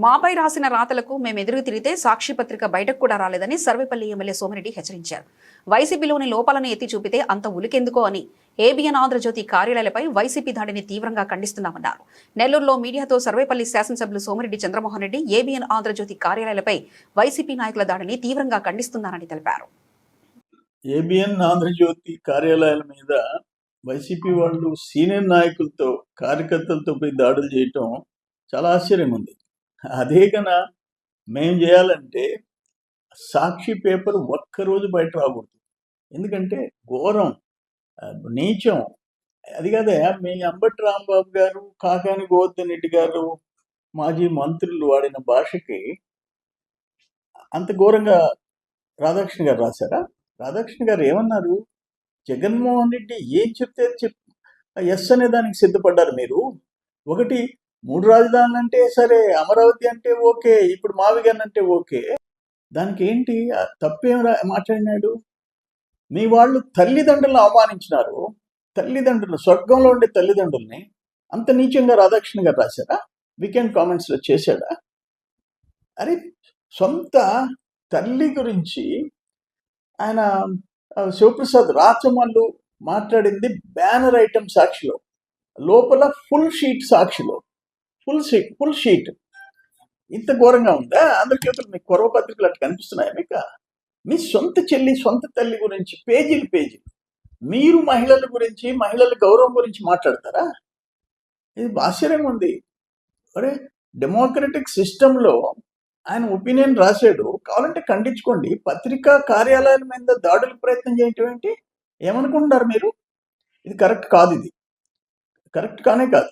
మాపై రాసిన రాతలకు మేమెదురు తిరిగితే సాక్షి పత్రిక బయటకు కూడా రాలేదని సర్వేపల్లి ఎమ్మెల్యే సోమిరెడ్డి హెచ్చరించారు. వైసీపీలోని లోపాలను ఎత్తి చూపితే అంత ఉలికెందుకో అని ఏబిఎన్ ఆంధ్రజ్యోతి కార్యాలయాలపై వైసీపీ దాడిని తీవ్రంగా ఖండిస్తున్నామన్నారు. నెల్లూరులో మీడియాతో సర్వేపల్లి శాసనసభ్యులు సోమిరెడ్డి చంద్రమోహన్ రెడ్డి ఏబిఎన్ ఆంధ్రజ్యోతి కార్యాలయాలపై వైసీపీ నాయకుల దాడిని తీవ్రంగా ఖండిస్తున్నారని తెలిపారు. ఏబిఎన్ ఆంధ్రజ్యోతి కార్యాలయాల మీద వైసీపీ వాళ్ళు సీనియర్ నాయకులతో కార్యకర్తలతో పోయి దాడులు చేయటం చాలా ఆశ్చర్యం ఉంది. అదే కన్నా మేము చేయాలంటే సాక్షి పేపర్ ఒక్కరోజు బయట రాకూడదు. ఎందుకంటే ఘోరం, నీచం. అది కదా మీ అంబటి రాంబాబు గారు, కాకాని గోవర్ధన్ రెడ్డి గారు, మాజీ మంత్రులు వాడిన భాషకి అంత ఘోరంగా రాధాకృష్ణ గారు రాశారా? రాధాకృష్ణ గారు ఏమన్నారు? జగన్మోహన్ రెడ్డి ఏం చెప్తే ఎస్ అనే దానికి సిద్ధపడ్డారు మీరు. ఒకటి 3 రాజధానులు అంటే సరే, అమరావతి అంటే ఓకే, ఇప్పుడు మావిగన్ అంటే ఓకే, దానికి ఏంటి తప్పేం మాట్లాడినాడు? మీ వాళ్ళు తల్లిదండ్రులను అవమానించినారు. తల్లిదండ్రులు, స్వర్గంలో ఉండే తల్లిదండ్రుల్ని అంత నీచంగా రాధాకృష్ణ గారు రాశారా? వీకెండ్ కామెంట్స్లో చేశాడా? అరే, సొంత తల్లి గురించి ఆయన శివప్రసాద్ రాచమల్లు మాట్లాడింది బ్యానర్ ఐటమ్ సాక్షిలో, లోపల ఫుల్ షీట్ సాక్షిలో, ఫుల్ షీట్. ఇంత ఘోరంగా ఉందా? ఆంధ్రజ్యోతిలో మీకు కొరవ పత్రికలు అట్లా కనిపిస్తున్నాయి మీకు? మీ సొంత చెల్లి, సొంత తల్లి గురించి పేజీలు మీరు మహిళల గురించి, మహిళల గౌరవం గురించి మాట్లాడతారా? ఇది ఆశ్చర్యంగా ఉంది. అరే, డెమోక్రటిక్ సిస్టంలో ఆయన ఒపీనియన్ రాశాడు, కావాలంటే ఖండించుకోండి. పత్రికా కార్యాలయాల మీద దాడులకు ప్రయత్నం చేయటం ఏంటి? ఏమనుకుంటున్నారు మీరు? ఇది కరెక్ట్ కాదు, ఇది కరెక్ట్ కానే కాదు.